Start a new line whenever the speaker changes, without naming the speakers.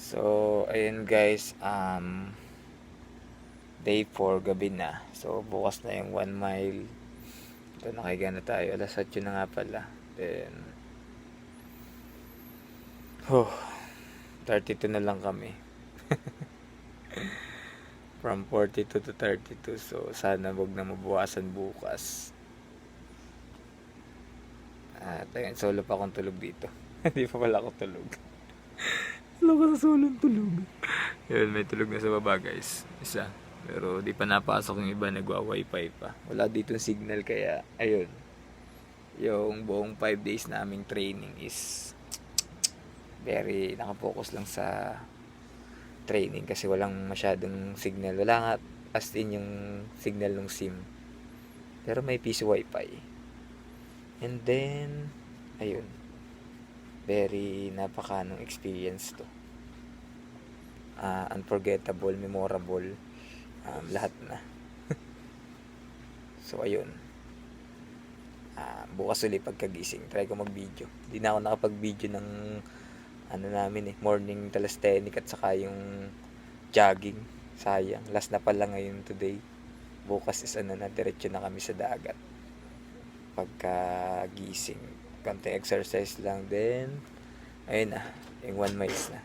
So, ayun guys, day 4, gabi na. So, bukas na yung 1 mile. Ito, nakahiga na tayo. Alas 8 na nga pala. Then, 32 na lang kami. From 42 to 32. So, sana wag na mabawasan bukas. At ayun, solo pa akong tulog dito. Hindi pa pala ako tulog. Wala ka sa solong tulog. Yun, may tulog na sa baba guys. Isa. Pero di pa napasok yung iba, nagwa-wifi pa. Wala dito signal kaya, ayun. Yung buong 5 days naming training is very nakafocus lang sa training kasi walang masyadong signal. Wala nga as in yung signal ng SIM. Pero may piso wifi. And then, ayun. Very napakanong experience to. Unforgettable, memorable. Lahat na. So, ayun. Bukas ulit pagkagising. Try ko mag-video. Hindi na ako nakapag-video ng morning calisthenic at saka yung jogging. Sayang. Last na pala ngayon today. Bukas is diretso na kami sa dagat. Pagkagising. Konting exercise lang din. Ayun na. Yung 1 miles na.